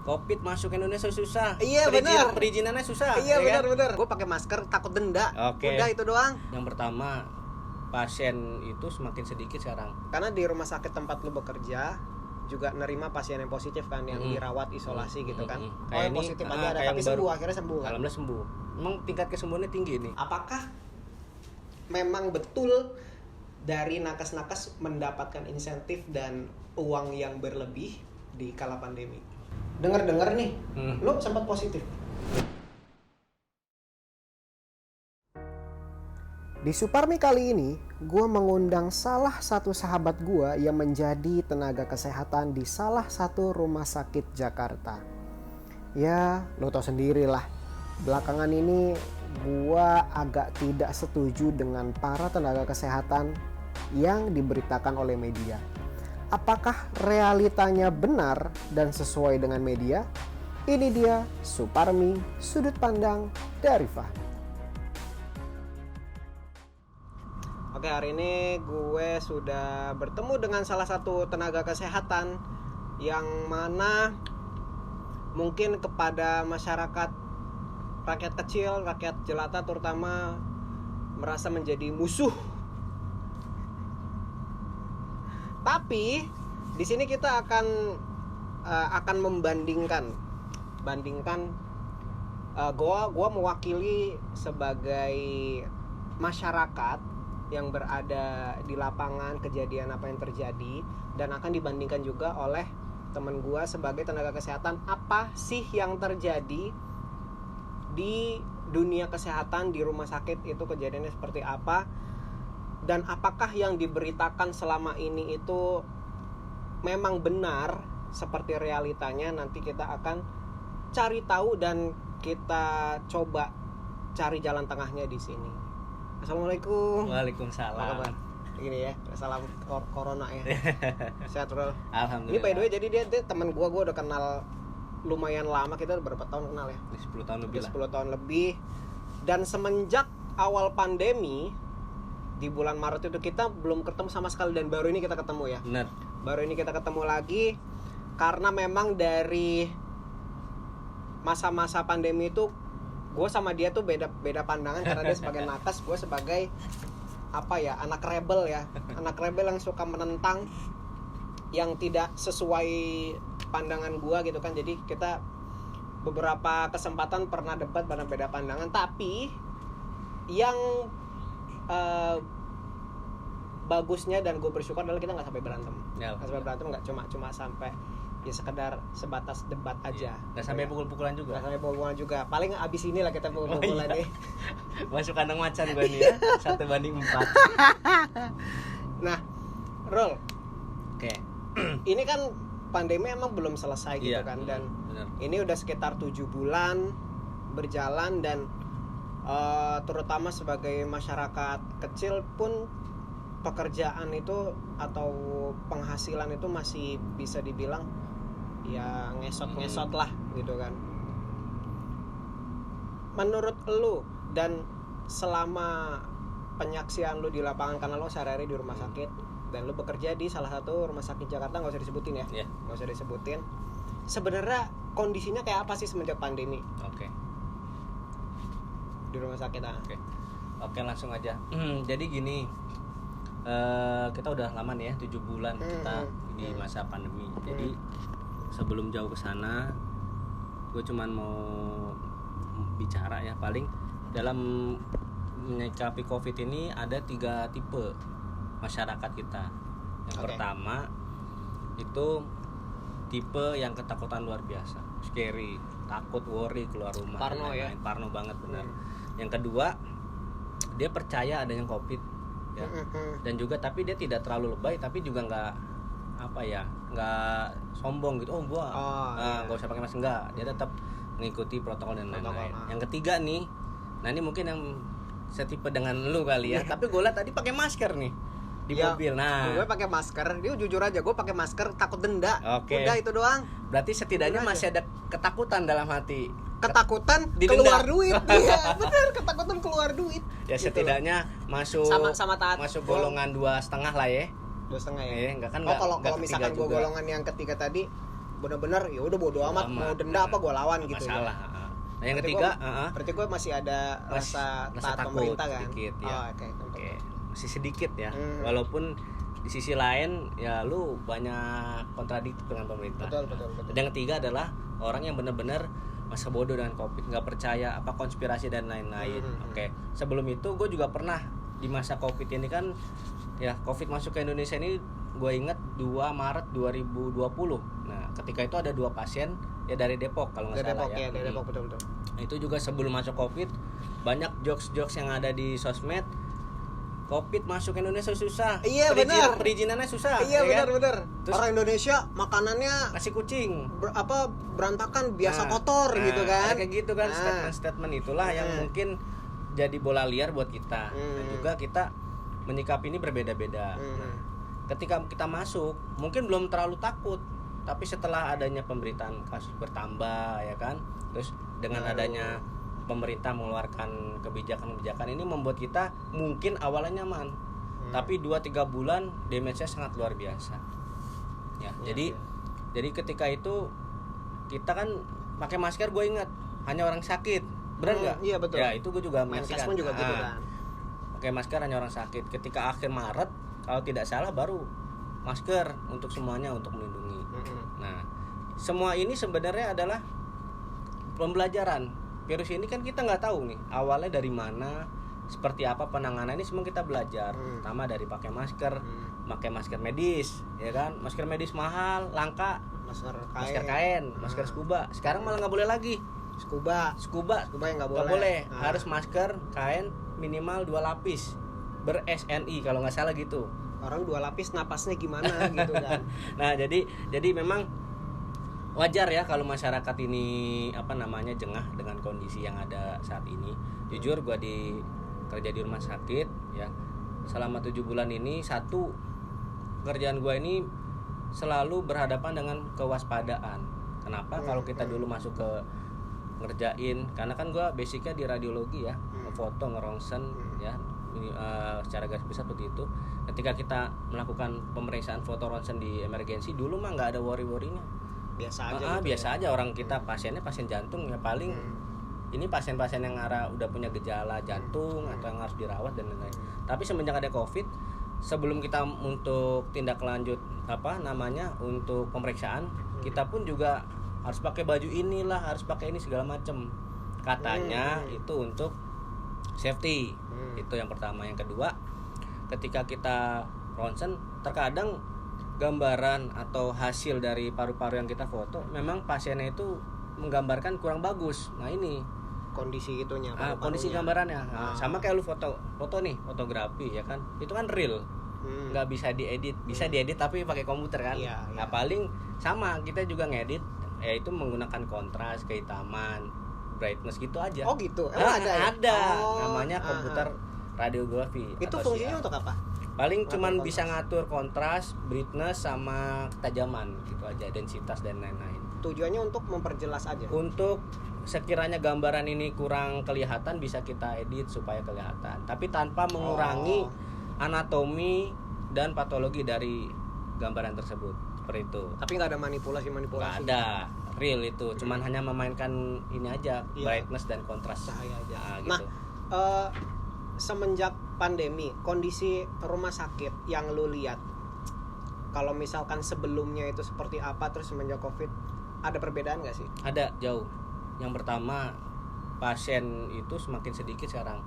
Covid masuk Indonesia susah. Iya, benar. Perizinannya susah. Iya, ya benar. Gue pakai masker takut denda. Oke. Udah itu doang. Yang pertama, pasien itu semakin sedikit sekarang. Karena di rumah sakit tempat lu bekerja juga nerima pasien yang positif kan, yang dirawat isolasi gitu kan. Kayak yang ini, positif aja ada, kayak tapi yang sembuh, baru. akhirnya sembuh kan. Alhamdulillah sembuh. Emang tingkat kesembuhannya tinggi nih. Apakah memang betul dari nakes-nakes mendapatkan insentif dan uang yang berlebih di kala pandemi? Dengar-dengar nih, lu sempat positif. Di Suparmi kali ini, gue mengundang salah satu sahabat gue yang menjadi tenaga kesehatan di salah satu rumah sakit Jakarta. Ya, lo tau sendirilah. Belakangan ini gue agak tidak setuju dengan para tenaga kesehatan yang diberitakan oleh media. Apakah realitanya benar dan sesuai dengan media? Ini dia Suparmi, sudut pandang dari Fahmi. Oke, hari ini gue sudah bertemu dengan salah satu tenaga kesehatan yang mana mungkin kepada masyarakat, rakyat kecil, rakyat jelata terutama, merasa menjadi musuh. Tapi di sini kita akan membandingkan gue mewakili sebagai masyarakat yang berada di lapangan kejadian apa yang terjadi, dan akan dibandingkan juga oleh teman gue sebagai tenaga kesehatan, apa sih yang terjadi di dunia kesehatan di rumah sakit itu, kejadiannya seperti apa, dan apakah yang diberitakan selama ini itu memang benar seperti realitanya. Nanti kita akan cari tahu dan kita coba cari jalan tengahnya di sini. Assalamualaikum. Waalaikumsalam. Gini ya, salam corona ya. Sehat bro. Alhamdulillah. Ini by the way, jadi dia teman gue udah kenal lumayan lama, kita berapa tahun kenal ya? 10 tahun lebih lah. 10 tahun lebih. Dan semenjak awal pandemi di bulan Maret itu kita belum ketemu sama sekali, dan baru ini kita ketemu ya. Benar. Baru ini kita ketemu lagi karena memang dari masa-masa pandemi itu gue sama dia tuh beda pandangan, karena dia sebagai nakes, gue sebagai anak rebel ya, anak rebel yang suka menentang yang tidak sesuai pandangan gue gitu kan. Jadi kita beberapa kesempatan pernah debat, pernah beda pandangan, tapi yang bagusnya dan gue bersyukur adalah kita nggak sampai berantem, nggak cuma sampai ya sekedar sebatas debat aja. Nggak sampai pukul-pukulan juga. Nggak sampai pukul-pukulan juga. Paling abis inilah kita pukul-pukulan deh. Masuk kandang macan gue nih ya. 1:4. Nah, Rol. Oke. Ini kan pandemi emang belum selesai gitu kan, dan bener. ini udah sekitar 7 bulan berjalan, dan terutama sebagai masyarakat kecil pun pekerjaan itu atau penghasilan itu masih bisa dibilang ya ngesot lah gitu kan. Menurut lu dan selama penyaksian lu di lapangan, karena lu sehari-hari di rumah sakit dan lu bekerja di salah satu rumah sakit Jakarta, nggak usah disebutin ya, nggak usah disebutin, sebenarnya kondisinya kayak apa sih semenjak pandemi? Oke. Di rumah sakit Oke, langsung aja. Jadi gini, kita udah lama nih ya, 7 bulan kita di masa pandemi. Jadi sebelum jauh ke sana, gue cuman mau bicara ya, paling dalam menyikapi COVID ini ada 3 tipe masyarakat kita. Yang pertama itu tipe yang ketakutan luar biasa, scary, takut, worry, keluar rumah, parno ya, parno banget benar. Yang kedua, dia percaya adanya COVID ya. Dan juga tapi dia tidak terlalu lebay, tapi juga nggak sombong gitu. Nggak usah pakai masker, enggak, dia tetap mengikuti protokol dan lain-lain. Yang ketiga nih, nah ini mungkin yang setipe dengan lu kali ya, tapi gue liat tadi pakai masker nih di mobil. Nah, gue pakai masker, dia jujur aja, gue pakai masker takut denda. Udah itu doang. Berarti setidaknya masih ada ketakutan dalam hati. Ketakutan keluar duit. Iya, benar, ketakutan keluar duit. Ya gitu setidaknya loh. Sama taat. Masuk golongan 2,5 lah ya. 2,5 ya. Enggak kan kalau misalkan gue golongan yang ketiga tadi, benar-benar ya udah bodo amat mau denda apa gue lawan gitu masalah. ya. Nah yang ketiga berarti gue masih ada rasa taat takut pemerintah kan sedikit, ya. Oke. Masih sedikit ya, walaupun di sisi lain ya lu banyak kontradiktif dengan pemerintah. Betul. Dan yang ketiga adalah orang yang benar-benar masa bodoh dengan COVID, nggak percaya apa konspirasi dan lain-lain. Oke. Sebelum itu gue juga pernah di masa COVID ini kan, ya COVID masuk ke Indonesia ini gue inget 2 Maret 2020. Nah ketika itu ada 2 pasien ya dari Depok kalau nggak salah ya. Dari Depok betul. Nah, itu juga sebelum masuk COVID banyak jokes yang ada di sosmed. COVID masuk ke Indonesia susah. Iya benar. Perizinannya susah. Iya ya benar. Terus, orang Indonesia makanannya nasi kucing. Berantakan biasa kotor gitu kan. Kayak gitu kan statement itulah yang mungkin jadi bola liar buat kita. Dan juga kita menyikapi ini berbeda-beda. Nah, ketika kita masuk mungkin belum terlalu takut, tapi setelah adanya pemberitaan kasus bertambah ya kan. Terus dengan adanya pemerintah mengeluarkan kebijakan ini membuat kita mungkin awalnya nyaman, tapi 2-3 bulan damage-nya sangat luar biasa. Ya, jadi ketika itu kita kan pakai masker, gue ingat hanya orang sakit, benar nggak? Iya betul. Ya itu gue juga menyaksikan. Juga gitu kan. Pakai masker hanya orang sakit. Ketika akhir Maret kalau tidak salah baru masker untuk semuanya untuk melindungi. Nah semua ini sebenarnya adalah pembelajaran. Virus ini kan kita nggak tahu nih awalnya dari mana, seperti apa penanganan ini, semua kita belajar. Pertama dari pakai masker, pakai masker medis, ya kan? Masker medis mahal, langka. Masker kain, masker scuba. Sekarang malah nggak boleh lagi. Scuba yang nggak boleh. Harus masker kain minimal 2 lapis ber-SNI kalau nggak salah gitu. Orang 2 lapis napasnya gimana gitu kan. Nah jadi memang wajar ya kalau masyarakat ini jengah dengan kondisi yang ada saat ini. Jujur gue kerja di rumah sakit ya selama 7 bulan ini, satu kerjaan gue ini selalu berhadapan dengan kewaspadaan. Kenapa? Kalau kita dulu masuk ke ngerjain, karena kan gue basicnya di radiologi ya, ngefoto, ngerongsen ya, secara garis besar seperti itu. Ketika kita melakukan pemeriksaan foto ronsen di emergensi dulu mah nggak ada worry-worrynya. Biasa aja biasa aja. Orang kita pasiennya pasien jantung ya paling ini pasien-pasien yang udah punya gejala jantung atau yang harus dirawat dan lain-lain. Tapi semenjak ada COVID, sebelum kita untuk tindak lanjut untuk pemeriksaan, kita pun juga harus pakai baju inilah, harus pakai ini segala macam. Katanya itu untuk safety. Itu yang pertama. Yang kedua, ketika kita ronsen terkadang gambaran atau hasil dari paru-paru yang kita foto memang pasiennya itu menggambarkan kurang bagus. Nah ini kondisi itunya, kondisi gambarannya. Sama kayak lu foto nih, fotografi ya kan, itu kan real, nggak bisa diedit. Bisa diedit tapi pakai komputer kan. Nah paling sama kita juga ngedit yaitu menggunakan kontras, kehitaman, brightness gitu aja. Oh gitu, emang ada namanya komputer radiografi. Itu fungsinya untuk apa? Paling cuman bisa ngatur kontras, brightness sama ketajaman gitu aja, densitas dan lain-lain. Tujuannya untuk memperjelas aja. Untuk sekiranya gambaran ini kurang kelihatan bisa kita edit supaya kelihatan, tapi tanpa mengurangi anatomi dan patologi dari gambaran tersebut. Seperti itu. Tapi nggak ada manipulasi. Nggak ada, real itu. Cuman hanya memainkan ini aja, brightness dan kontras. Cahaya aja. Gitu. Nah, semenjak pandemi, kondisi rumah sakit yang lu lihat, kalau misalkan sebelumnya itu seperti apa, terus semenjak COVID, ada perbedaan nggak sih? Ada, jauh. Yang pertama, pasien itu semakin sedikit sekarang.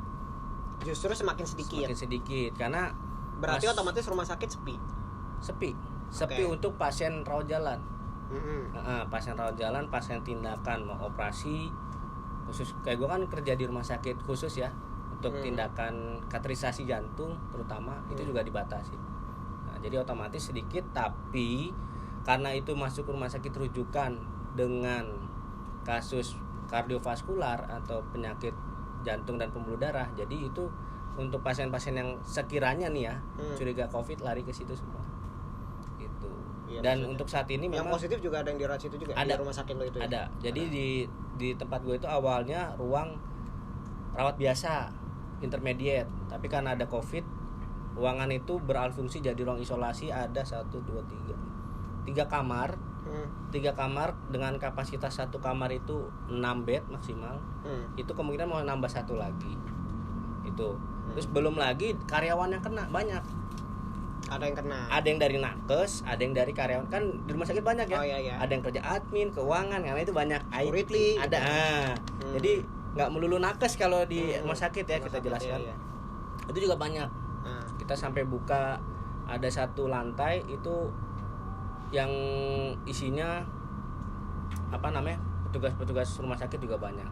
Justru semakin sedikit. Semakin sedikit, karena berarti otomatis rumah sakit sepi. Sepi untuk pasien rawat jalan. Pasien rawat jalan, pasien tindakan mau operasi khusus. Kayak gue kan kerja di rumah sakit khusus ya. Untuk tindakan kateterisasi jantung terutama itu juga dibatasi. Nah, jadi otomatis sedikit, tapi karena itu masuk rumah sakit rujukan dengan kasus kardiovaskular atau penyakit jantung dan pembuluh darah, jadi itu untuk pasien-pasien yang sekiranya nih ya curiga COVID lari ke situ semua. Itu. Iya, dan maksudnya. Untuk saat ini memang yang positif juga ada yang dirawat situ juga ada, di rumah sakit lo itu. Ada. Jadi di tempat gue itu awalnya ruang rawat biasa intermediate, tapi karena ada COVID, ruangan itu beralih fungsi jadi ruang isolasi. Ada 1, 2, 3 kamar 3 kamar dengan kapasitas 1 kamar itu 6 bed maksimal. Itu kemungkinan mau nambah 1 lagi. Itu. Terus belum lagi karyawan yang kena banyak. Ada yang kena. Ada yang dari nakes, ada yang dari karyawan. Kan di rumah sakit banyak ya. Oh, iya. Ada yang kerja admin, keuangan, karena itu banyak Security. IT. Ada. Jadi nggak melulu nakes kalau di rumah sakit ya, kita jelaskan. Iya. Itu juga banyak. Kita sampai buka ada 1 lantai itu yang isinya petugas-petugas rumah sakit juga banyak.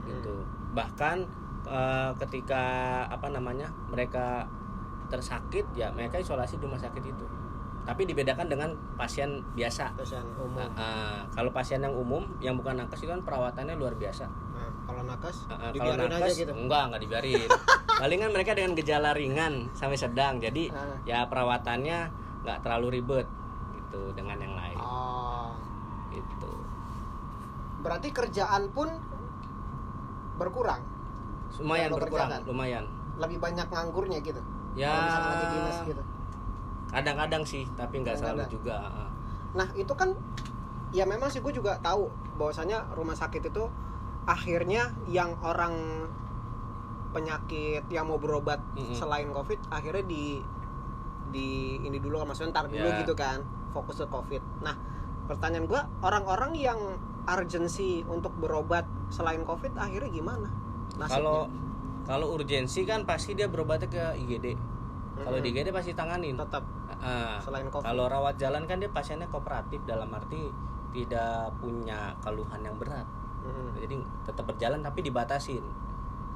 Gitu. Bahkan ketika mereka tersakit ya mereka isolasi di rumah sakit itu. Tapi dibedakan dengan pasien biasa. Pasien umum. Kalau pasien yang umum yang bukan nakes itu kan perawatannya luar biasa. Kalau nakes dibiarin aja gitu. Enggak dibiarin. Palingan mereka dengan gejala ringan sampai sedang. Jadi ya perawatannya enggak terlalu ribet gitu dengan yang lain. Gitu. Berarti kerjaan pun berkurang. Lumayan berkurang, lumayan. Lebih banyak nganggurnya gitu. Ya. Kalau misalnya lagi dinas gitu. Kadang-kadang sih, tapi nggak selalu juga. Nah itu kan, ya memang sih gue juga tahu bahwasanya rumah sakit itu akhirnya yang orang penyakit yang mau berobat selain COVID akhirnya di ini dulu kan, maksudnya ntar dulu gitu kan, fokus ke COVID. Nah pertanyaan gue, orang-orang yang urgensi untuk berobat selain COVID akhirnya gimana nasibnya? Kalau urgensi kan pasti dia berobatnya ke IGD. Kalau di IGD pasti tanganin. Tetap selain COVID. Kalau rawat jalan kan dia pasiennya kooperatif, dalam arti tidak punya keluhan yang berat. Jadi tetap berjalan tapi dibatasin.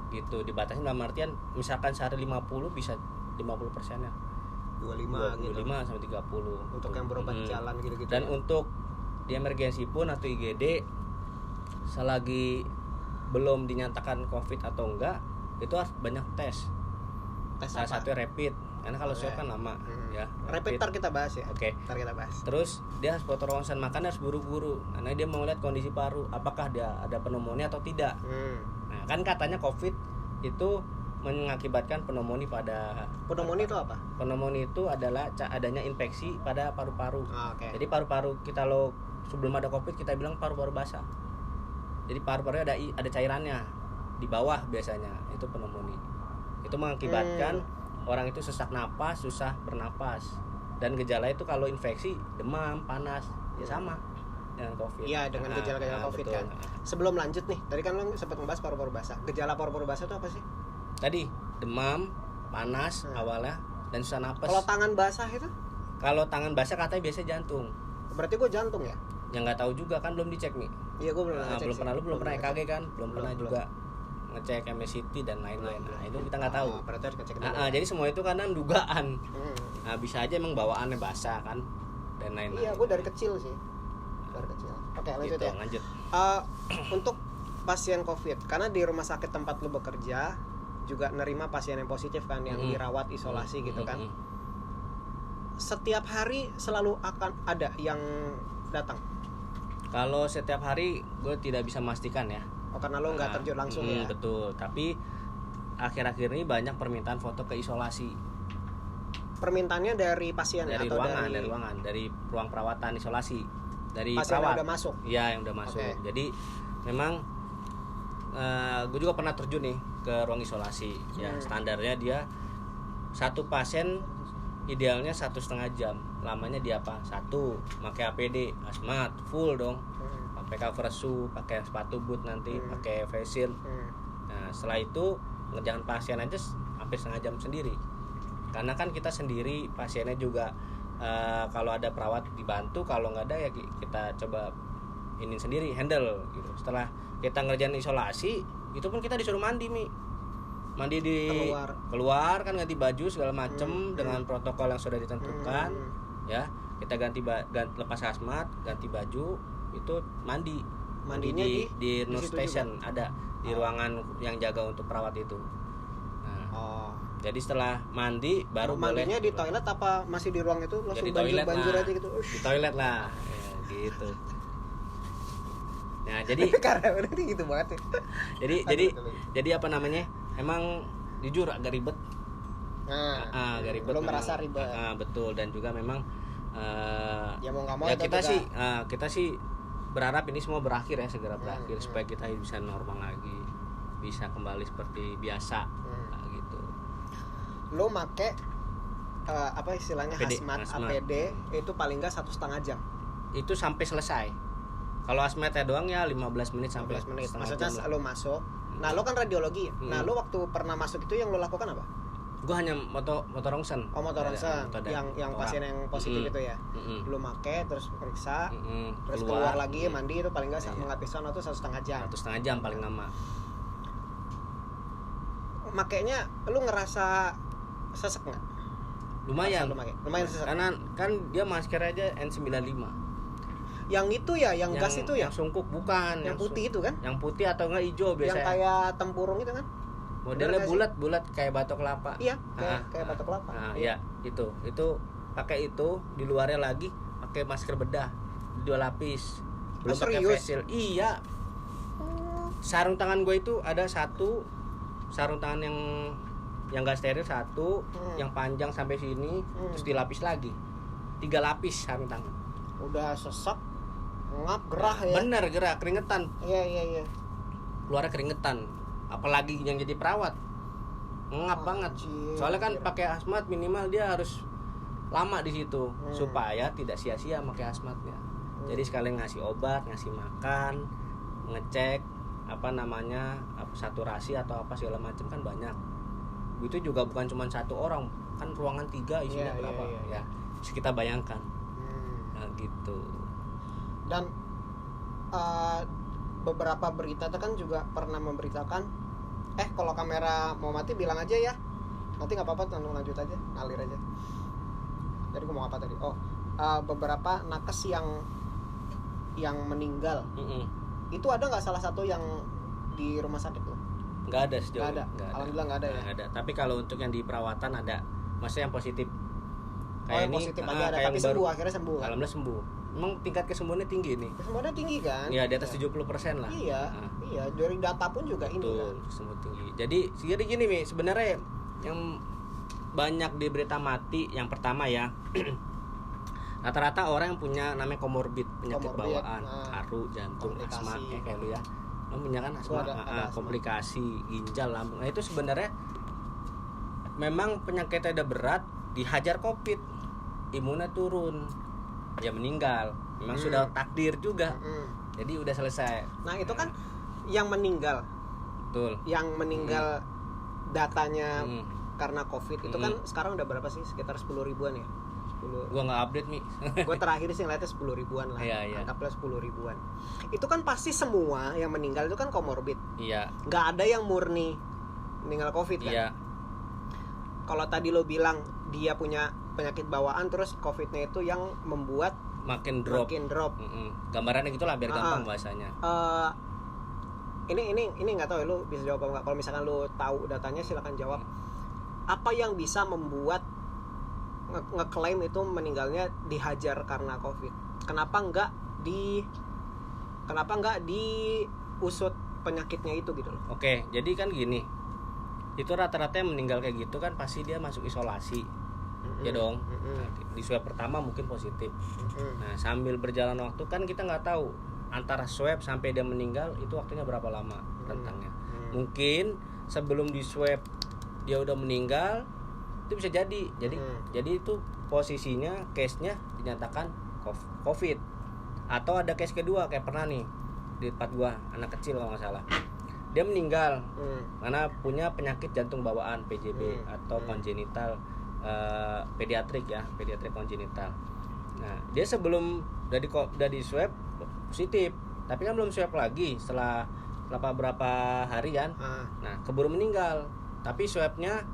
Gitu, dibatasin dalam artian misalkan sehari 50 bisa 50%-nya. 25 gitu. 25 sampai 30 untuk yang berobat jalan gitu-gitu. Dan untuk di emergensi pun atau IGD selagi belum dinyatakan COVID atau enggak, itu harus banyak tes. Salah satu rapid, karena kalau swab kan lama ya. Rapid ntar kita bahas ya. Oke. Ntar kita bahas. Terus dia harus foto ronsen, makanya harus buru-buru karena dia mau lihat kondisi paru, apakah dia ada pneumonia atau tidak. Nah, kan katanya COVID itu mengakibatkan pneumonia pada. Pneumonia itu apa? Pneumonia itu adalah adanya infeksi pada paru-paru. Jadi paru-paru kita sebelum ada COVID kita bilang paru-paru basah. Jadi paru-parunya ada cairannya di bawah biasanya, itu pneumonia. Itu mengakibatkan orang itu sesak napas, susah bernapas. Dan gejala itu kalau infeksi demam, panas, ya sama dengan COVID. Iya, dengan gejala-gejala COVID betul. Kan. Sebelum lanjut nih, tadi kan lo sempat membahas paru-paru basah. Gejala paru-paru basah itu apa sih? Tadi demam, panas awalnya dan susah napas. Kalau tangan basah itu? Kalau tangan basah katanya biasanya jantung. Berarti gue jantung ya? Yang nggak tahu juga kan, belum dicek nih. Iya, gue belum ngecek. Belum pernah EKG kan? Belum pernah juga ngecek MSCT dan lain-lain. Nah, itu kita nggak tahu. Berarti harus ngecek dulu. Jadi semua itu karena dugaan. Nah, bisa aja emang bawaannya basah kan dan lain-lain. Iya, gue dari kecil sih. Dari kecil. Oke, lanjut gitu, ya. Lanjut. Untuk pasien COVID, karena di rumah sakit tempat lu bekerja juga nerima pasien yang positif kan, yang dirawat isolasi gitu kan. Setiap hari selalu akan ada yang datang. Kalau setiap hari gue tidak bisa memastikan ya. Karena lo nggak terjun langsung ya. Betul. Tapi akhir-akhir ini banyak permintaan foto ke isolasi. Permintaannya dari pasien dari atau ruangan, dari ruang perawatan isolasi, dari pasien perawat. Yang udah masuk. Iya, yang udah masuk. Jadi memang gue juga pernah terjun nih ke ruang isolasi. Ya standarnya dia satu pasien idealnya 1,5 jam. Lamanya dia apa? 1, pakai APD, hazmat, full dong. Pakai cover shoe, pakai sepatu boot nanti, pakai face shield. Nah, setelah itu ngerjakan pasien aja hampir 1/2 jam sendiri. Karena kan kita sendiri, pasiennya juga kalau ada perawat dibantu, kalau nggak ada ya kita coba ini sendiri handle gitu. Setelah kita ngerjain isolasi, itu pun kita disuruh mandi mandi di keluar kan, ganti baju segala macem dengan protokol yang sudah ditentukan. Ya, kita ganti lepas hazmat, ganti baju, itu mandinya di nurse station juga? Ada di ruangan yang jaga untuk perawat itu. Nah, jadi setelah mandi baru mandinya boleh. Di toilet apa masih di ruang itu langsung banjir aja gitu? Di toilet lah, ya, gitu. Nah, jadi karena udah gitu banget ya. Jadi apa namanya? Emang jujur agak ribet. Agak ribet. Belum merasa ribet. Betul, dan juga memang Ya mau nggak mau ya itu kita juga. kita sih berharap ini semua berakhir ya, segera berakhir supaya kita bisa normal lagi, bisa kembali seperti biasa gitu. Lo make apa istilahnya APD, hazmat hazmat. APD itu paling nggak 1,5 jam. Itu sampai selesai. Kalau hazmatnya doang ya 15 menit sampai 15 menit. setengah Maksudnya jam lah. lo masuk. Nah, lo kan radiologi. Nah, lo waktu pernah masuk itu yang lo lakukan apa? Gue hanya motor rongsen. Oh, motor rongsen. Yang pasien yang positif itu ya. Lo make terus periksa, terus keluar lagi mandi, itu paling nggak menghabiskan waktu 1,5 jam. 1,5 jam paling lama. Makanya lo ngerasa sesek nggak? Lumayan. Lumayan sesek. Karena kan dia masker aja N95. Yang itu ya, yang gas itu ya. Yang sungkuk bukan. Yang putih itu kan? Yang putih atau enggak hijau biasanya. Yang kayak tempurung itu kan? Modelnya bulat kayak batok kelapa. Iya, kayak batok kelapa. Nah, iya, itu pakai itu, di luarnya lagi pakai masker bedah 2 lapis. Belum pakai face shield. Iya. Sarung tangan gue itu ada satu sarung tangan yang enggak steril satu, yang panjang sampai sini, terus dilapis lagi. 3 lapis sarung tangan. Udah sesek, ngap, gerah ya. Bener, gerah, keringetan. Iya. Keluarnya keringetan. Apalagi yang jadi perawat. Ngap banget. Soalnya kan pakai hazmat minimal dia harus lama di situ supaya tidak sia-sia pakai hazmatnya. Jadi sekalian ngasih obat, ngasih makan, ngecek saturasi atau apa segala macam kan banyak. Itu juga bukan cuma satu orang, kan ruangan 3 isinya berapa? Ya, bisa kita bayangkan. Nah, gitu. Dan beberapa berita itu kan juga pernah memberitakan kalau kamera mau mati bilang aja ya, nanti nggak apa-apa, lanjut aja, ngalir aja. Jadi gue mau apa tadi? Beberapa nakes yang meninggal itu ada nggak salah satu yang di rumah sakit tuh? Nggak ada sejauh ini. Alhamdulillah nggak ada ya. Nggak ada. Tapi kalau untuk yang di perawatan ada, maksudnya yang positif. Kayak yang positif aja ada, tapi sembuh, akhirnya sembuh. Alhamdulillah sembuh. Emang tingkat kesembuhannya tinggi nih. Kesembuhannya tinggi kan? Ya, di atas 70% lah. Iya. Dari data pun juga ini kan. Sembuh tinggi. Jadi gini Mi, sebenarnya yang banyak di berita mati yang pertama ya. Rata-rata orang yang punya namanya komorbid, penyakit bawaan, paru, jantung, asma, kayak lu ya. Lu punya kan asma, komplikasi ginjal, lambung. Nah, itu sebenarnya memang penyakitnya udah berat, dihajar Covid, imunnya turun, dia meninggal. Memang sudah takdir juga. Jadi udah selesai. Nah, itu kan yang meninggal. Betul. Yang meninggal datanya karena Covid itu kan sekarang udah berapa sih? Sekitar 10 ribuan ya? 10. Gua nggak update Mi. Gua terakhir sih ngeliatnya 10 ribuan lah. Iya. Anggaplah 10 ribuan. Itu kan pasti semua yang meninggal itu kan komorbid. Iya. Nggak ada yang murni meninggal Covid kan? Iya. Kalau tadi lo bilang dia punya penyakit bawaan, terus Covidnya itu yang membuat makin drop. Gambarannya gitulah biar gampang bahasanya. Ini nggak tahu ya, lo bisa jawab apa nggak? Kalau misalkan lo tahu datanya silakan jawab. Apa yang bisa membuat ngeklaim itu meninggalnya dihajar karena Covid? Kenapa nggak diusut penyakitnya itu gitu loh? Oke, jadi kan gini, itu rata-rata yang meninggal kayak gitu kan pasti dia masuk isolasi, ya dong. Nah, di swab pertama mungkin positif. Nah, sambil berjalan waktu kan kita nggak tahu antara swab sampai dia meninggal itu waktunya berapa lama rentangnya. Mungkin sebelum di swab dia udah meninggal, itu bisa jadi. Jadi itu posisinya case-nya dinyatakan Covid. Atau ada case kedua kayak pernah nih di tempat gua, anak kecil kalau nggak salah. Dia meninggal karena punya penyakit jantung bawaan PJB atau kongenital pediatrik kongenital. Nah, dia sebelum udah di swab positif, tapi kan belum swab lagi setelah beberapa hari kan. Nah, keburu meninggal. Tapi swabnya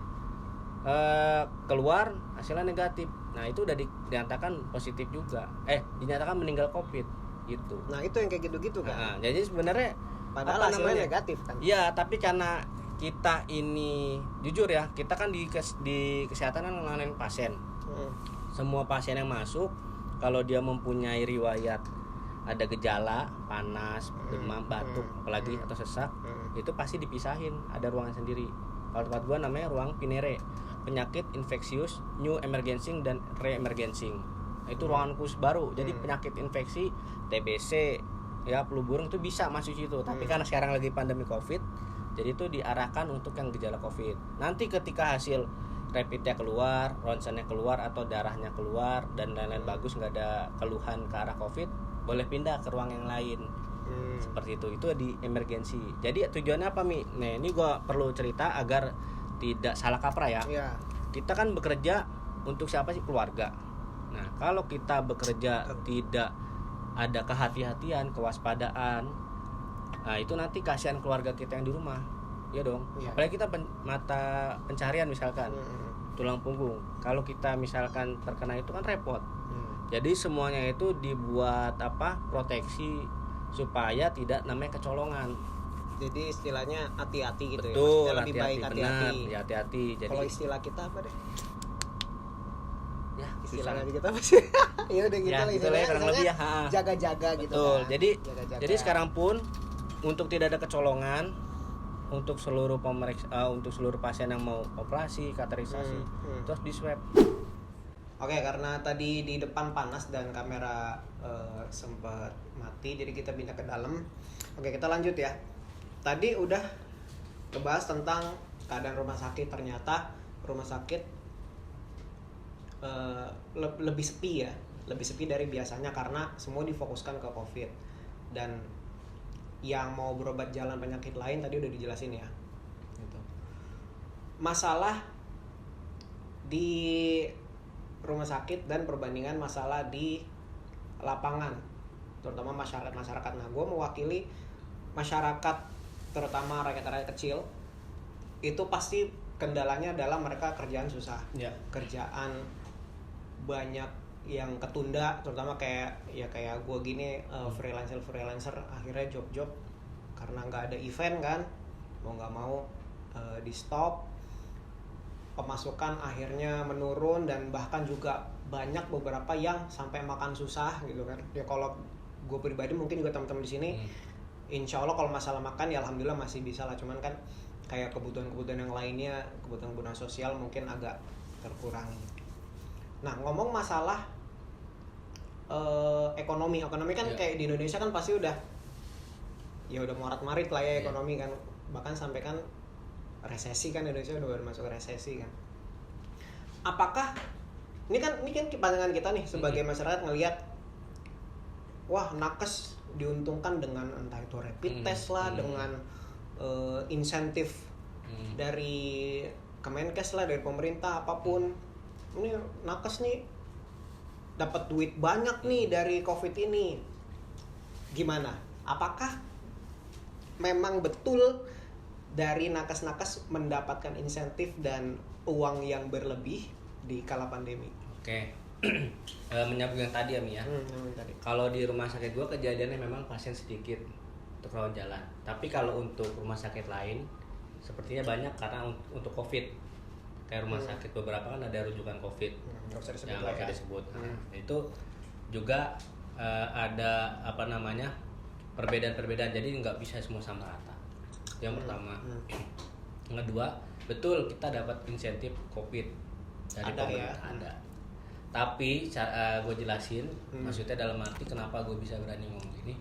keluar hasilnya negatif. Nah, itu udah dinyatakan positif juga. Dinyatakan meninggal Covid gitu. Nah, itu yang kayak gitu-gitu kan. Nah, jadi sebenarnya padahal hasilnya negatif kan. Iya, tapi karena kita ini jujur ya, kita kan di kesehatan kan ngelanin pasien. Semua pasien yang masuk kalau dia mempunyai riwayat ada gejala panas, demam, batuk, apalagi atau sesak, itu pasti dipisahin, ada ruangan sendiri. Kalau tempat gua namanya ruang PINERE, penyakit infeksius new emergencing dan re-emergencing. Itu ruangan khusus baru. Jadi penyakit infeksi TBC ya flu burung itu bisa masuk situ. Tapi karena sekarang lagi pandemi Covid, jadi itu diarahkan untuk yang gejala Covid. Nanti ketika hasil rapidnya keluar, ronsennya keluar atau darahnya keluar dan lain-lain bagus, nggak ada keluhan ke arah Covid, boleh pindah ke ruang yang lain. Seperti itu di emergensi. Jadi tujuannya apa Mi? Nah ini gue perlu cerita agar tidak salah kaprah ya. Kita kan bekerja untuk siapa sih? Keluarga. Nah kalau kita bekerja tidak ada kehati-hatian, kewaspadaan, nah itu nanti kasihan keluarga kita yang di rumah. Ya dong. Apalagi kita mata pencarian misalkan tulang punggung. Kalau kita misalkan terkena itu kan repot. Jadi semuanya itu dibuat proteksi supaya tidak namanya kecolongan. Jadi istilahnya hati-hati gitu. Betul, ya. Lebih baik hati-hati. Ya, hati-hati. Jadi kalau istilah kita apa deh? Ya, istilahnya kita apa sih? Ya udah gitu lah istilahnya kurang lebih ya. Jaga-jaga gitu. Betul. Kan. Jaga-jaga. Jadi sekarang pun untuk tidak ada kecolongan, untuk seluruh untuk seluruh pasien yang mau operasi kateterisasi terus di swab. Oke, karena tadi di depan panas dan kamera sempat mati, jadi kita pindah ke dalam. Oke, kita lanjut ya. Tadi udah ngebahas tentang keadaan rumah sakit. Ternyata rumah sakit lebih sepi ya, lebih sepi dari biasanya karena semua difokuskan ke COVID. Dan yang mau berobat jalan penyakit lain tadi udah dijelasin ya. Gitu. Masalah di rumah sakit dan perbandingan masalah di lapangan, terutama masyarakat. Nah, gue mewakili masyarakat, terutama rakyat-rakyat kecil. Itu pasti kendalanya adalah mereka kerjaan susah, kerjaan banyak yang ketunda, terutama kayak gue gini, freelancer akhirnya job karena nggak ada event kan, mau nggak mau di stop, pemasukan akhirnya menurun, dan bahkan juga banyak beberapa yang sampai makan susah gitu kan. Ya kalau gue pribadi, mungkin juga teman-teman di sini, insya Allah kalau masalah makan ya alhamdulillah masih bisa lah, cuman kan kayak kebutuhan yang lainnya, kebutuhan sosial mungkin agak terkurangi. Nah, ngomong masalah ekonomi kan kayak di Indonesia kan pasti udah morat-marit lah ya ekonomi kan, bahkan sampai kan resesi kan, Indonesia udah masuk resesi kan. Apakah ini kan pandangan kita nih sebagai masyarakat ngelihat, wah nakes diuntungkan dengan entah itu rapid test lah, dengan insentif dari Kemenkes lah, dari pemerintah apapun, ini nakes nih dapat duit banyak nih dari COVID ini. Gimana? Apakah memang betul dari nakes-nakes mendapatkan insentif dan uang yang berlebih di kala pandemi? Oke. Menyambung yang tadi ya Mi ya. Kalau di rumah sakit gue kejadiannya memang pasien sedikit untuk rawat jalan. Tapi kalau untuk rumah sakit lain sepertinya banyak karena untuk COVID. Kayak rumah sakit beberapa kan ada rujukan COVID yang nggak disebut. Itu juga ada perbedaan-perbedaan, jadi nggak bisa semua sama rata. Yang pertama. Yang kedua, betul kita dapat insentif COVID dari pemerintah. Ada. Tapi gue jelasin, maksudnya dalam arti kenapa gue bisa berani ngomong gini.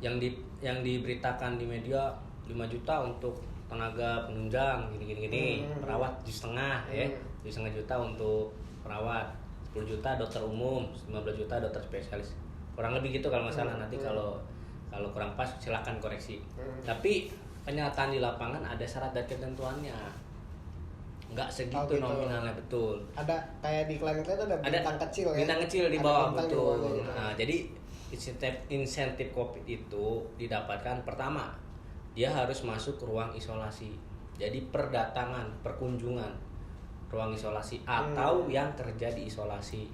Yang diberitakan di media 5 juta untuk tenaga penunjang gini, perawat 7,5 ya, 7,5 juta untuk perawat, 10 juta dokter umum, 15 juta dokter spesialis, kurang lebih gitu kalau nggak salah. Nanti kalau kurang pas silakan koreksi. Tapi kenyataan di lapangan ada syarat dan ketentuannya, nggak segitu nominalnya. Betul, ada kayak di klinik itu ada bintang kecil ya, bintang kecil di bawah. Betul. Nah, jadi insentif COVID itu didapatkan pertama, dia harus masuk ke ruang isolasi. Jadi perkunjungan ruang isolasi atau yang kerja di isolasi.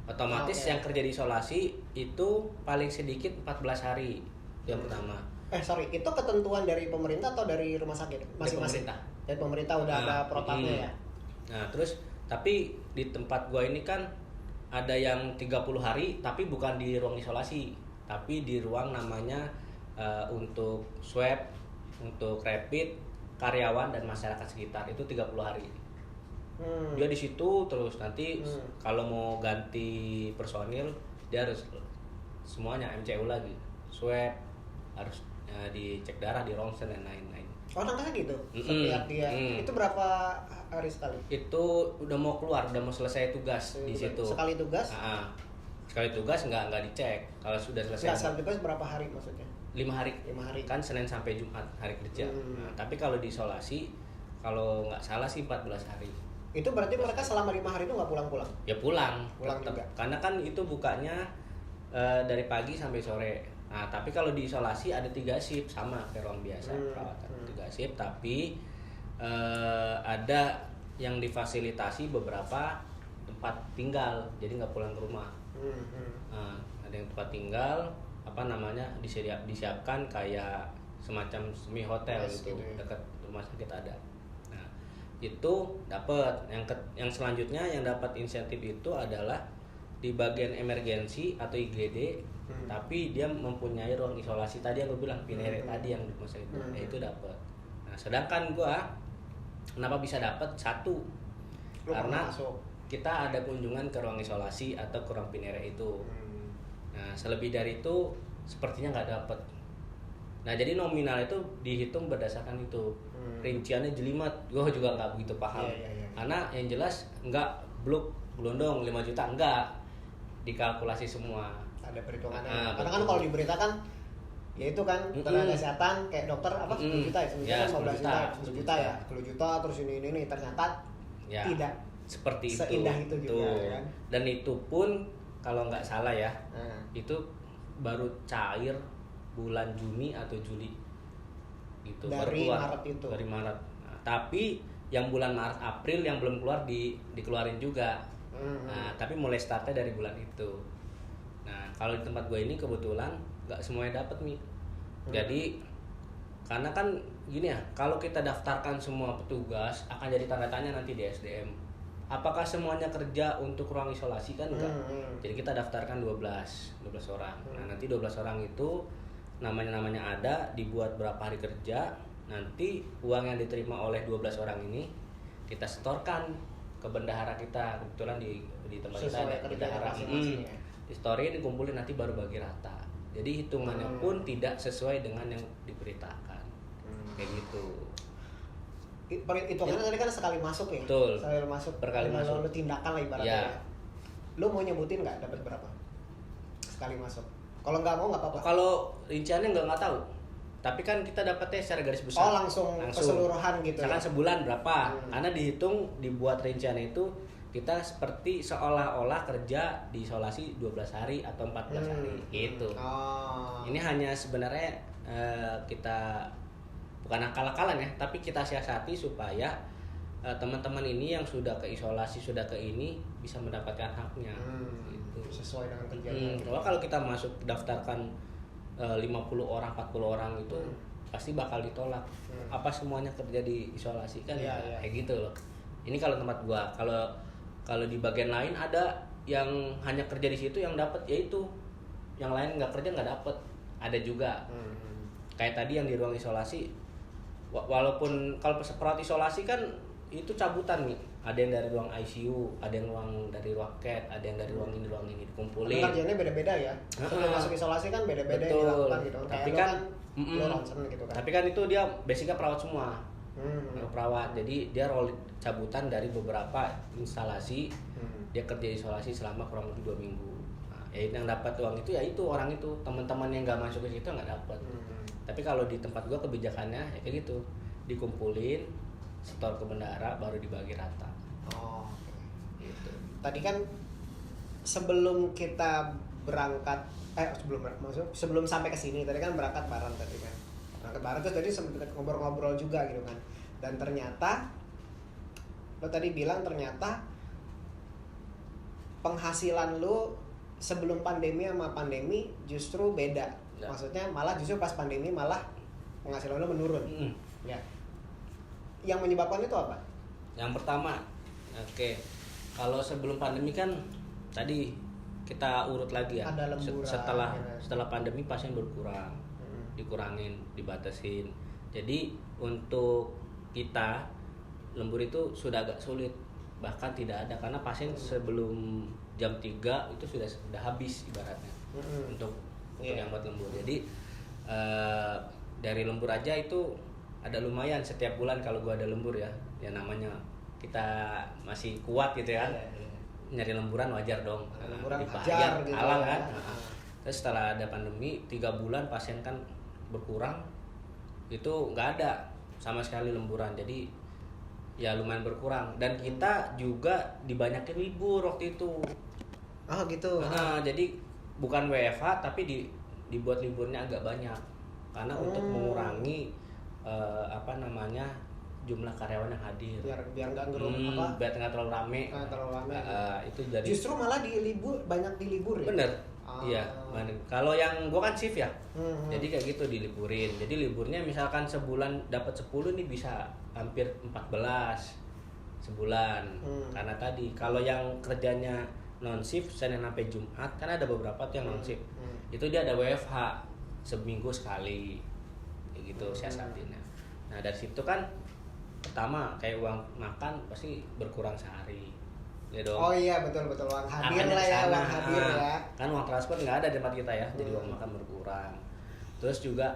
Otomatis yang kerja di isolasi itu paling sedikit 14 hari. Yang pertama. Itu ketentuan dari pemerintah atau dari rumah sakit? Masing-masing. Dari pemerintah udah ada protapnya ya. Nah, terus tapi di tempat gua ini kan ada yang 30 hari tapi bukan di ruang isolasi, tapi di ruang namanya untuk swab, untuk rapid, karyawan dan masyarakat sekitar itu 30 hari. Dia di situ terus, nanti kalau mau ganti personil dia harus semuanya MCU lagi, swab, harus dicek darah, di ronsen dan lain-lain. Oh, nangkasnya gitu. Setiap dia. Itu berapa hari sekali? Itu udah mau keluar, udah mau selesai tugas di situ. Sekali tugas? Sekali tugas nggak dicek. Kalau sudah selesai. Sekali tugas berapa hari maksudnya? 5 hari. 5 hari. Kan Senin sampai Jumat hari kerja. Nah, tapi kalau di isolasi, kalau nggak salah sih 14 hari. Itu berarti mereka selama 5 hari itu nggak pulang-pulang? Ya pulang tetap. juga. Karena kan itu bukanya dari pagi sampai sore. Nah, tapi kalau di isolasi ada 3 shift, sama kayak ruang biasa perawatan. 3 shift, tapi ada yang difasilitasi beberapa tempat tinggal, jadi nggak pulang ke rumah. Nah, ada yang tempat tinggal, disiapkan kayak semacam semi hotel gitu ya. Dekat rumah sakit ada. Nah, itu dapat. Yang selanjutnya yang dapat insentif itu adalah di bagian emergensi atau IGD, tapi dia mempunyai ruang isolasi tadi yang gue bilang, Pinere tadi yang di rumah sakit, itu dapat. Nah, sedangkan gue kenapa bisa dapat? Satu, karena kita ada kunjungan ke ruang isolasi atau ke ruang Pinere itu. Nah, selebih dari itu sepertinya nggak dapat. Nah, jadi nominal itu dihitung berdasarkan itu. Rinciannya jelimet, gue juga nggak begitu paham. Karena yang jelas nggak gelondong 5 juta, enggak dikalkulasi semua. Ada perhitungannya. Karena kan kalau diberitakan ya itu kan tenaga kesehatan kayak dokter 10 juta ya, 10 juta, 15 juta, 10 juta terus ini ternyata tidak seperti seindah itu juga kan. Dan itu pun kalau nggak salah ya, itu baru cair bulan Juni atau Juli gitu, dari baru keluar Maret itu. Dari Maret. Nah, tapi yang bulan Maret April yang belum keluar dikeluarin juga. Nah, tapi mulai startnya dari bulan itu. Nah, kalau di tempat gue ini kebetulan nggak semuanya dapat nih. Jadi karena kan gini ya, kalau kita daftarkan semua petugas akan jadi tanda tanya nanti di SDM. Apakah semuanya kerja untuk ruang isolasi? Kan enggak. Jadi kita daftarkan 12 orang. Nah, nanti 12 orang itu namanya ada, dibuat berapa hari kerja, nanti uang yang diterima oleh 12 orang ini kita setorkan ke bendahara kita. Kebetulan di tempat kita ada bendahara. Di story dikumpulin, nanti baru bagi rata. Jadi hitungannya pun tidak sesuai dengan yang diberitakan. Kayak gitu. Hitungannya tadi kan sekali masuk ya. Betul. Sekali masuk. Berkali masuk. Lu tindakan lah ibaratnya. Ya. Lu mau nyebutin nggak dapat berapa sekali masuk? Kalau nggak mau nggak apa-apa. Kalau rinciannya nggak tahu. Tapi kan kita dapatnya secara garis besar. Oh, langsung keseluruhan gitu. Misalkan sebulan berapa? Karena dihitung, dibuat rincian itu kita seperti seolah-olah kerja di isolasi 12 hari atau 14 hari gitu. Ini hanya sebenarnya kita bukan akal-akalan ya, tapi kita siasati supaya teman-teman ini yang sudah ke isolasi, sudah ke ini bisa mendapatkan haknya gitu. Sesuai dengan kerjanya. Kalau kita masuk daftarkan 50 orang, 40 orang itu pasti bakal ditolak. Apa semuanya kerja di isolasi kan? Kayak gitu loh. Ini kalau tempat gua, kalau di bagian lain ada yang hanya kerja di situ yang dapat, yaitu yang lain nggak kerja nggak dapat. Ada juga. Kayak tadi yang di ruang isolasi, walaupun kalau perawat isolasi kan itu cabutan nih. Ada yang dari ruang ICU, ada yang dari ruang CAT, ada yang dari ruang ini dikumpulin. Kerjanya beda-beda ya. Sebelum masuk isolasi kan beda-beda yang dilakukan gitu. Tapi kan gitu kan. Tapi kan itu dia basicnya perawat semua. Perawat. Jadi dia role cabutan dari beberapa instalasi. Dia kerja isolasi selama kurang lebih 2 minggu. Nah, yang dapat uang itu ya itu orang itu, teman-teman yang nggak masuk ke situ nggak dapat. Tapi kalau di tempat gua kebijakannya ya kayak gitu, dikumpulin, setor ke bendahara, baru dibagi rata. Gitu. Tadi kan sebelum kita berangkat, sebelum sampai ke sini tadi kan berangkat bareng tadi kan. Berangkat bareng terus tadi sempat ngobrol-ngobrol juga gitu kan. Dan ternyata lo tadi bilang ternyata penghasilan lo sebelum pandemi sama pandemi justru beda. Maksudnya malah justru pas pandemi malah penghasilan lo menurun. Ya. Yang menyebabkan itu apa? Yang pertama, kalau sebelum pandemi kan tadi kita urut lagi ya. Ada lemburan, setelah pandemi pasien berkurang, dikurangin, dibatasin. Jadi untuk kita lembur itu sudah agak sulit bahkan tidak ada karena pasien sebelum jam 3 itu sudah habis ibaratnya untuk yang buat lembur. Jadi dari lembur aja itu ada lumayan setiap bulan kalau gua ada lembur ya namanya kita masih kuat gitu ya. Nyari lemburan wajar dong. Lemburan wajar gitu alang ya. kan. Terus setelah ada pandemi 3 bulan pasien kan berkurang, itu nggak ada sama sekali lemburan. Jadi ya lumayan berkurang dan kita juga dibanyakin libur waktu itu. Oh gitu. Jadi bukan WFH tapi dibuat liburnya agak banyak karena untuk mengurangi jumlah karyawan yang hadir. Biar nggak nggak terlalu rame. Itu jadi. Justru malah banyak dilibur ya. Bener. Iya. Kalau yang gua kan shift ya. Jadi kayak gitu diliburin. Jadi liburnya misalkan sebulan dapat 10 nih bisa hampir 14 sebulan. Karena tadi kalau yang kerjanya non shift Senin sampai Jumat kan ada beberapa tuh yang non shift. Itu dia ada WFH seminggu sekali. Kayak gitu siasatinnya. Nah, dari situ kan pertama kayak uang makan pasti berkurang sehari. Ya dong. Oh iya betul uang hadir lah ya, uang hadir ya. Kan uang transport nggak ada di tempat kita ya, jadi uang makan berkurang. Terus juga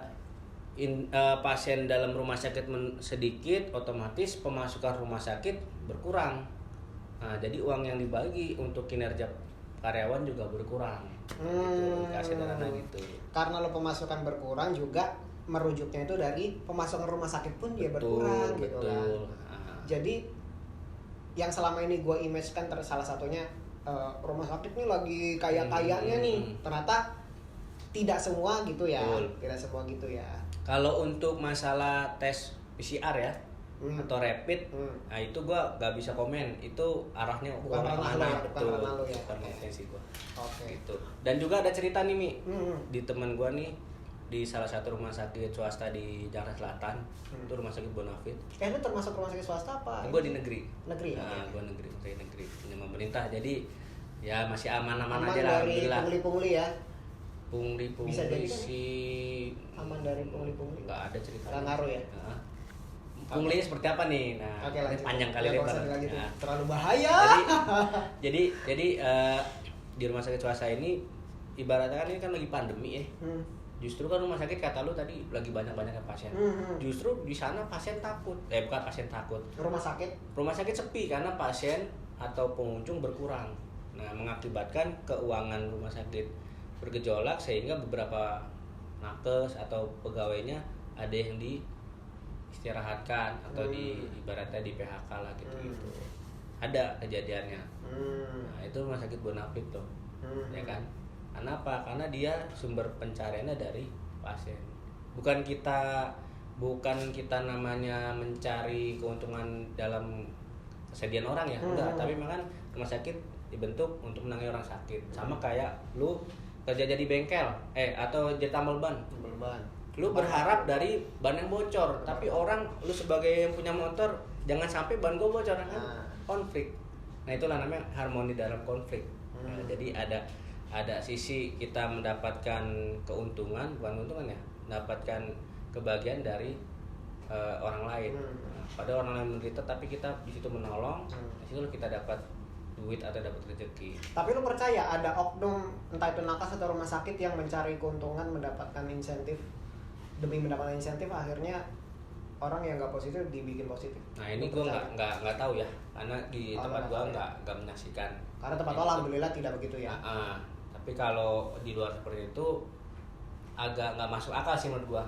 pasien dalam rumah sakit sedikit, otomatis pemasukan rumah sakit berkurang. Nah, jadi uang yang dibagi untuk kinerja karyawan juga berkurang. Gitu, kasih dana gitu. Karena lo pemasukan berkurang juga merujuknya itu dari pemasukan rumah sakit pun dia berkurang gitu kan. Jadi yang selama ini gue image kan salah satunya rumah sakit nih lagi kaya-kayanya nih, ternyata tidak semua gitu ya. Tidak semua gitu ya. Kalau untuk masalah tes PCR ya atau rapid, nah itu gue gak bisa komen, itu arahnya bukan ranah lo ya, bukan kompetensi gue. Gitu. Dan juga ada cerita nih Mi, di teman gue nih di salah satu rumah sakit swasta di Jakarta Selatan, itu rumah sakit Bonafit. Lu termasuk rumah sakit swasta apa? Gue di negeri. Negeri. Gue negeri punya pemerintah. Jadi ya masih aman-aman aja lah. Aman dari pungli-pungli ya. Pungli-pungli bisa jadi sih. Aman dari pungli-pungli. Nggak ada cerita. Nggak ngaruh ya. Punglinya seperti apa nih? Nah, panjang kali lebar. Terlalu bahaya. Jadi di rumah sakit swasta ini ibaratnya kan ini kan lagi pandemi ya. Justru kan rumah sakit kata lu tadi lagi banyak-banyaknya pasien. Justru di sana pasien takut. Bukan pasien takut. Rumah sakit sepi karena pasien atau pengunjung berkurang. Nah, mengakibatkan keuangan rumah sakit bergejolak sehingga beberapa nakes atau pegawainya ada yang diistirahatkan atau ibaratnya di PHK lah gitu. Ada kejadiannya. Nah, itu rumah sakit Bonafit tuh. Ya kan? Kenapa? Karena dia sumber pencariannya dari pasien. Bukan kita namanya mencari keuntungan dalam kesedihan orang ya, enggak. Tapi memang rumah sakit dibentuk untuk menangani orang sakit. Sama kayak lu kerja jadi bengkel, atau jadi tambal ban. Lu berharap dari ban yang bocor, tapi lu sebagai yang punya motor jangan sampai ban gua bocor kan? Konflik. Nah, itulah namanya harmoni dalam konflik. Nah, jadi ada sisi kita mendapatkan keuntungan, bukan keuntungan ya, mendapatkan kebahagiaan dari orang lain. Pada orang lain menderita tapi kita di situ menolong, di situ kita dapat duit atau dapat rezeki. Tapi lu percaya ada oknum entah itu nakes atau rumah sakit yang mencari keuntungan mendapatkan insentif, demi mendapatkan insentif akhirnya orang yang nggak positif dibikin positif? Nah, ini gue nggak tahu ya, karena di tempat gue nggak menyaksikan. Karena tempat alhamdulillah tidak begitu ya. Tapi kalau di luar seperti itu agak nggak masuk akal sih menurut gua.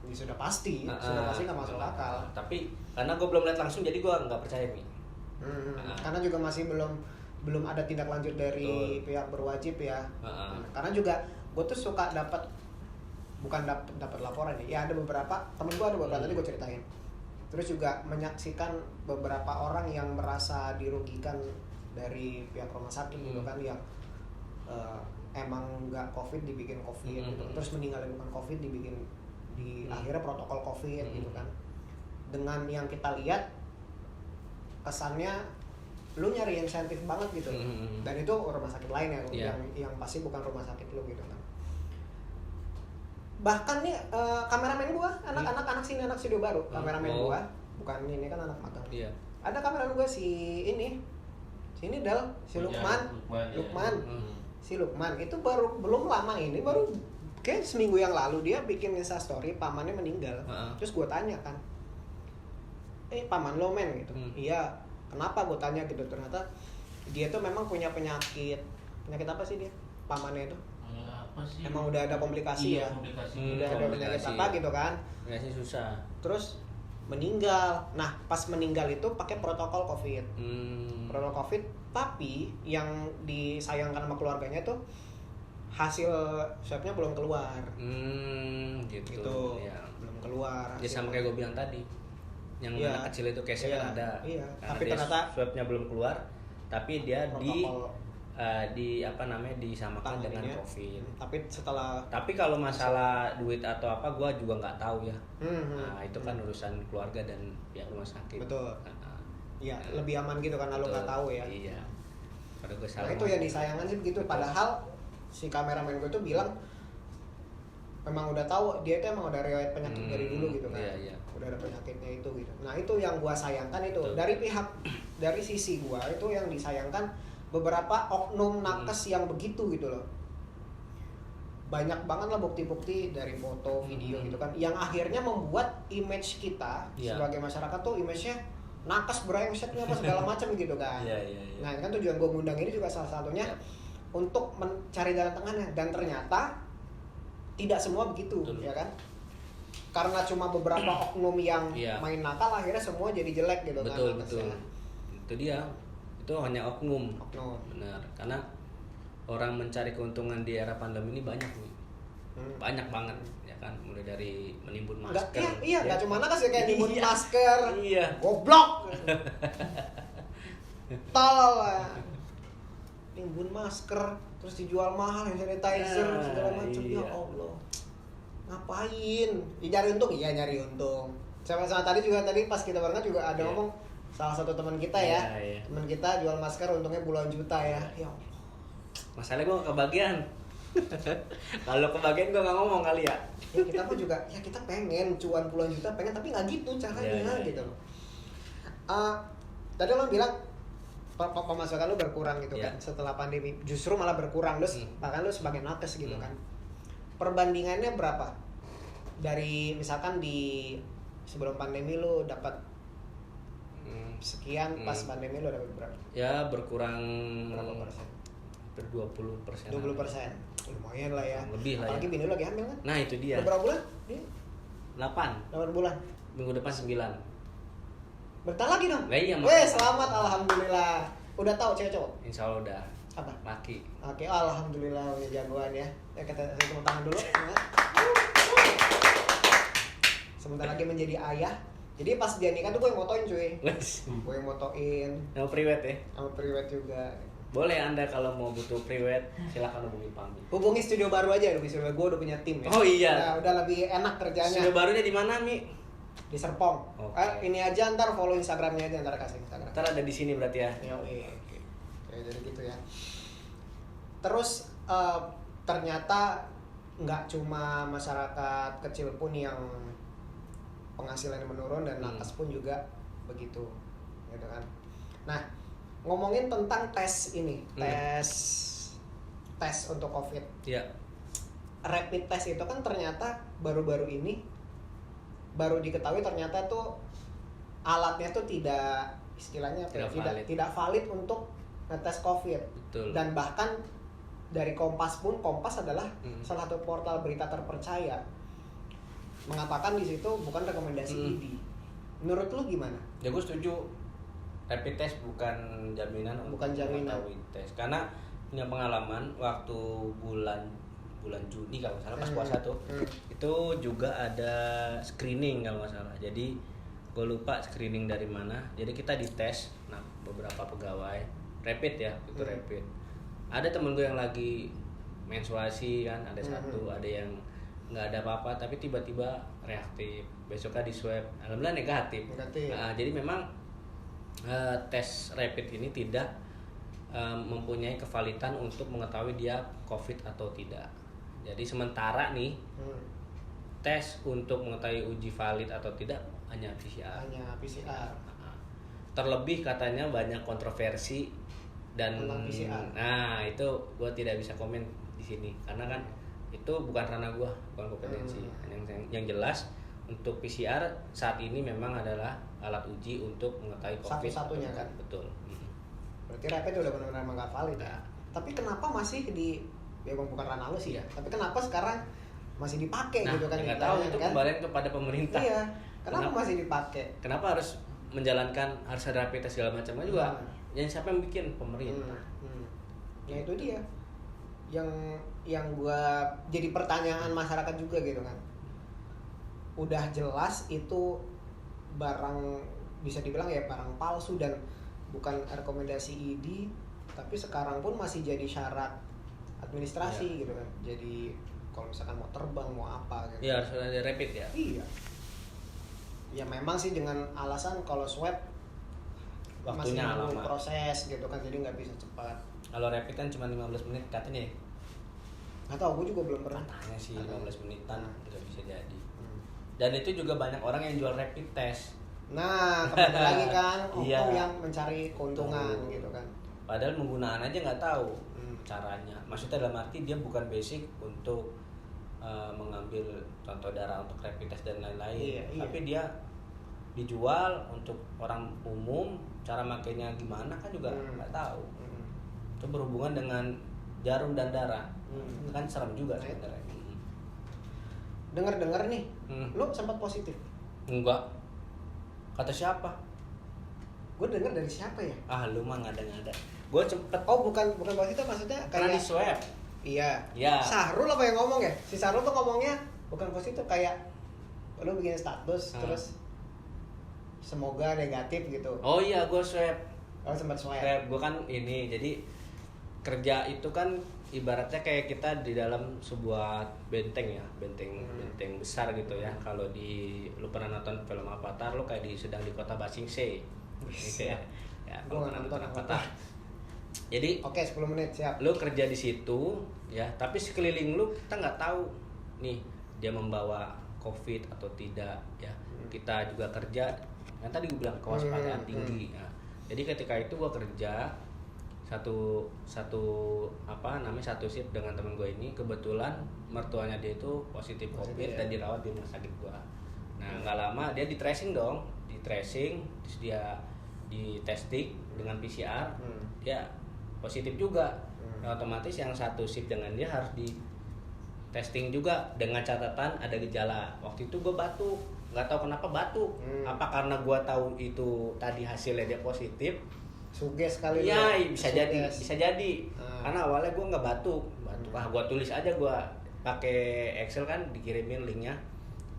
Ini sudah pasti nggak masuk akal. Tapi karena gua belum lihat langsung, jadi gua nggak percaya Mi. Karena juga masih belum ada tindak lanjut dari pihak berwajib ya. Karena juga gua tuh suka bukan dapat laporan ya. Ya ada beberapa temen gua tadi gua ceritain. Terus juga menyaksikan beberapa orang yang merasa dirugikan dari pihak rumah sakit gitu kan, yang emang nggak COVID dibikin COVID gitu. Terus meninggal bukan COVID dibikin akhirnya protokol COVID gitu kan. Dengan yang kita lihat kesannya lu nyari insentif banget gitu. Dan itu rumah sakit lain ya, yang pasti bukan rumah sakit lu gitu kan. Bahkan nih kameramen gua, anak studio baru, kameramen gua, bukan ini kan anak magang. Ada kameramen gue si ini Dal, si Lukman. Lukman. Si Lukman itu baru belum lama ini, baru kayak seminggu yang lalu dia bikin Insta story pamannya meninggal. Terus gue tanya kan, paman lo men gitu. Iya, kenapa gue tanya gitu, ternyata dia tuh memang punya penyakit apa sih dia pamannya itu? Apa sih? Emang udah ada komplikasi ya? Udah ada penyakit apa gitu kan? Komplikasi susah. Terus meninggal. Nah, pas meninggal itu pakai protokol COVID. Protokol COVID, tapi yang disayangkan sama keluarganya tuh hasil swabnya belum keluar. Gitu. Ya. Belum keluar. Ya sama kayak gue bilang tadi. Yang anak kecil itu case-nya kan ada. Iya. Karena Tapi dia ternyata swabnya belum keluar, tapi dia protokol disamakan dengan COVID. Tapi kalau masalah duit atau apa, gue juga nggak tahu ya. Nah itu kan urusan keluarga dan pihak rumah sakit. Betul. Iya, lebih aman gitu karena lo nggak tahu ya. Iya. Pada gue Nah itu yang disayangkan sih begitu. Padahal si kameramen gue tuh bilang memang udah tahu dia itu emang udah riwayat penyakit dari dulu gitu kan. Iya. Udah ada penyakitnya itu gitu. Nah itu yang gue sayangkan itu. Dari sisi gue itu yang disayangkan beberapa oknum nakes yang begitu gitu loh. Banyak banget lah bukti-bukti dari foto, video gitu kan, yang akhirnya membuat image kita sebagai masyarakat tuh image-nya nakes, brengseknya apa segala macam gitu kan. Nah kan tujuan gue ngundang ini juga salah satunya untuk mencari jalan tengahnya, dan ternyata tidak semua begitu. Ya kan, karena cuma beberapa oknum yang main nakal akhirnya semua jadi jelek gitu. Betul. Itu dia. Itu hanya oknum. Benar, karena orang mencari keuntungan di era pandemi ini banyak nih. Banyak banget ya kan, mulai dari menimbun masker. Nggak cuma nakes ya, kayak nimbun masker. Goblok. Tol. Nimbun masker terus dijual mahal, hand sanitizer segala macam. Ya Allah. Ngapain? Nyari untung? Iya nyari untung. Sama tadi pas kita berangkat juga ada ngomong salah satu teman kita teman kita jual masker untungnya puluhan juta ya. Ya Allah. Masalahnya gue kebagian. Kalau kebagian gue nggak ngomong kali ya. Ya kita pun juga kita pengen cuan puluhan juta, pengen, tapi nggak gitu caranya gitu loh. Tadi lo bilang pemasukan lo berkurang gitu kan setelah pandemi, justru malah berkurang. Terus bahkan lo sebagai nakes gitu kan, perbandingannya berapa dari misalkan di sebelum pandemi lo dapat sekian, pas pandemi lo dapat berapa? Ya berkurang berapa persen? 20%. 20%. Lumayan lah ya. Lebih lah. Apalagi bini lo lagi hamil kan? Nah itu dia. Berapa bulan? 8 bulan. Minggu depan 9. Bentar lagi dong. Iya, selamat, alhamdulillah. Udah tahu cewek cowok? Insya Allah udah. Apa? Laki. Oke, alhamdulillah punya jagoan ya. Kita tepuk tangan dulu. Sebentar lagi menjadi ayah. Jadi pas dia nikah tuh gue yang motoin cuy. Gue yang motoin. Sama priwet ya? Sama priwet juga. Boleh Anda kalau mau butuh priwet silahkan hubungi Pami. Hubungi studio baru aja, gue udah punya tim ya. Oh iya. Nah, udah lebih enak kerjanya. Studio barunya di mana Mi? Di Serpong. Ini aja ntar follow Instagramnya aja, ntar kasih Instagram. Ntar ada di sini berarti ya. Jadi gitu ya. Terus ternyata nggak cuma masyarakat kecil pun yang penghasilannya menurun, dan nakes pun juga begitu, gitu kan. Nah, ngomongin tentang tes ini, tes untuk COVID. Iya. Rapid test itu kan ternyata baru-baru ini baru diketahui ternyata tuh alatnya tuh tidak, istilahnya tidak valid untuk ngetes COVID. Betul. Dan bahkan dari Kompas adalah salah satu portal berita terpercaya mengatakan di situ bukan rekomendasi ID. Menurut lu gimana? Ya gue setuju. Rapid test bukan jaminan untuk mengetahui tes. Karena punya pengalaman waktu bulan Juni kalau nggak salah pas puasa tuh, itu juga ada screening kalau nggak salah. Jadi gue lupa screening dari mana. Jadi kita dites. Nah beberapa pegawai rapid ya, itu rapid. Ada temen gue yang lagi menstruasi kan, ada satu, ada yang nggak ada apa-apa tapi tiba-tiba reaktif, besoknya di swab, alhamdulillah negatif. Nah, jadi memang tes rapid ini tidak mempunyai kevalitan untuk mengetahui dia COVID atau tidak. Jadi sementara nih tes untuk mengetahui uji valid atau tidak hanya PCR. terlebih katanya banyak kontroversi dan Tentang PCR. nah itu gue tidak bisa komen di sini karena kan itu bukan ranah gue, bukan kompetensi. Yang jelas untuk PCR saat ini memang adalah alat uji untuk mengetahui COVID. Satu-satunya kan? Betul. Berarti rapid udah benar-benar emang nggak valid ya. Tapi kenapa masih ya emang bukan ranah lu sih ya. Tapi kenapa sekarang masih dipakai gitu kan? Nggak tahu itu kan? kembali kepada pemerintah. Iya. Kenapa masih dipakai? Kenapa harus menjalankan harus ada rapid test segala macamnya juga? Yang siapa yang bikin? Pemerintah. Ya itu dia. Yang gua jadi pertanyaan masyarakat juga gitu kan. Udah jelas itu barang bisa dibilang ya barang palsu dan bukan rekomendasi ID, tapi sekarang pun masih jadi syarat administrasi gitu kan. Jadi kalau misalkan mau terbang mau apa gitu. Iya harus ada rapid ya. Iya. Ya memang sih dengan alasan kalau swab Waktunya masih lama. proses gitu kan, jadi nggak bisa cepat. Kalau rapid kan cuma 15 menit katanya ya. Nggak tahu, gue juga belum pernah. Katanya sih 15 menitan udah bisa jadi. Dan itu juga banyak orang yang jual rapid test. Nah, kembali lagi kan, Iya. yang mencari keuntungan gitu kan. Padahal penggunaan aja nggak tahu caranya. Maksudnya dalam arti dia bukan basic untuk mengambil contoh darah untuk rapid test dan lain-lain. Iya. Tapi dia dijual untuk orang umum, cara makainya gimana kan juga nggak tahu. Itu berhubungan dengan jarum dan darah. Itu kan serem juga sebenarnya. Dengar nih, lu sempat positif? Enggak. Kata siapa? Gue dengar dari siapa ya? Lu mah ngada-ngada. Gue cepet. Oh bukan positif, maksudnya Karena di kayak swab. iya. Ya. Sahrul apa yang ngomong ya? Si Sahrul tuh ngomongnya bukan positif, kayak lu bikin status terus semoga negatif gitu. Oh iya, gue swab. Oh sempat swab. Gue kan ini, jadi kerja itu kan ibaratnya kayak kita di dalam sebuah benteng ya, benteng besar gitu ya. Kalau lu pernah nonton film Avatar, lu kayak sedang di kota Ba Sing Se. Gitu ya. Ya, Gua kalau pernah nonton nonton Avatar. Jadi Oke, 10 menit siap. lu kerja di situ ya, tapi sekeliling lu kita nggak tahu nih dia membawa COVID atau tidak ya. Kita juga kerja, yang tadi gue bilang kewaspadaan tinggi. Nah, jadi ketika itu gue kerja satu shift dengan temen gue ini, kebetulan mertuanya dia itu positif COVID dan dirawat di rumah sakit gue. Nah nggak lama dia di tracing terus dia di testing dengan PCR, dia positif juga. Nah, otomatis yang satu shift dengan dia harus di testing juga dengan catatan ada gejala. Waktu itu gue batuk, nggak tahu kenapa batuk. Apa karena gue tahu itu tadi hasilnya dia positif? Suges kali ya. ya. Bisa jadi. Karena awalnya gue nggak batuk. Gue tulis aja, gue pakai Excel kan, dikirimin linknya,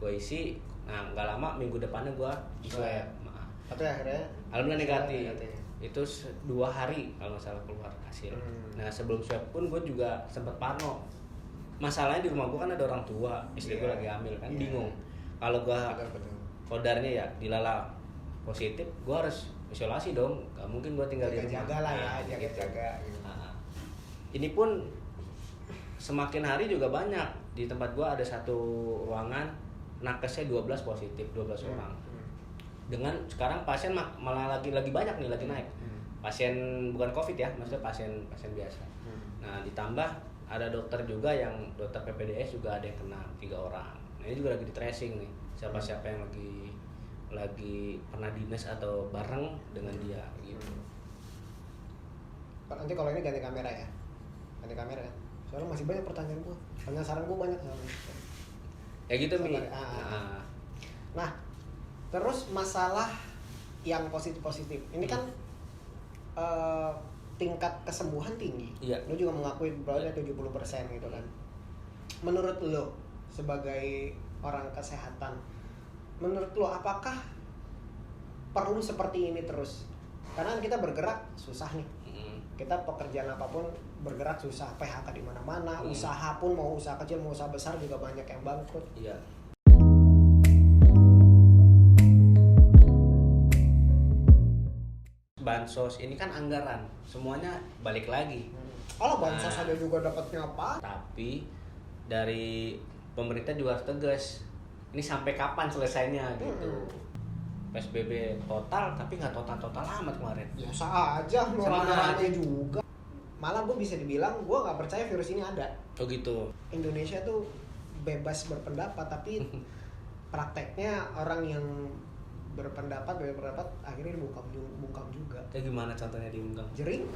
gue isi. Nah nggak lama minggu depannya gue swab. Tapi akhirnya alhamdulillah negatif. Itu 2 hari kalau nggak salah keluar hasil. Nah sebelum swab pun gue juga sempat parno. Masalahnya di rumah gue kan ada orang tua, istri gue lagi hamil kan, bingung. Kalau gue kodarnya ya dilala positif, gue harus isolasi dong. Gak mungkin gue tinggal di rumah. Jaga lah ya, jaga. Nah, ini pun semakin hari juga banyak. Di tempat gue ada satu ruangan, nakesnya 12 positif, 12 orang. Dengan sekarang pasien malah lagi banyak nih, lagi naik. Pasien bukan COVID ya, maksudnya pasien biasa. Nah ditambah ada dokter juga, yang dokter PPDS juga ada yang kena 3 orang. Nah ini juga lagi di tracing nih, siapa-siapa yang lagi pernah dinas atau bareng dengan dia gitu. Nanti kalau ini ganti kamera ya, soalnya masih banyak pertanyaan gua, penasaran gua banyak ya gitu Mi. Nah terus masalah yang positif ini kan tingkat kesembuhan tinggi. Iya. Lu juga mengakui bahwa 70% gitu kan. Menurut lu sebagai orang kesehatan, menurut lu apakah perlu seperti ini terus? Karena kita bergerak susah nih. Kita pekerjaan apapun bergerak susah, PHK di mana-mana, usaha pun mau usaha kecil mau usaha besar juga banyak yang bangkrut. Iya. Bansos ini kan anggaran, semuanya balik lagi. Kalau bansos ada juga dapatnya apa? Tapi dari pemerintah juga harus tegas. Ini sampai kapan selesainya gitu. PSBB total tapi nggak total amat kemarin. Biasa aja, norak-noraknya juga. Malah gue bisa dibilang gue nggak percaya virus ini ada. Oh gitu. Indonesia tuh bebas berpendapat, tapi prakteknya orang yang berpendapat akhirnya bungkam juga. Kayak gimana contohnya diungkap? Jering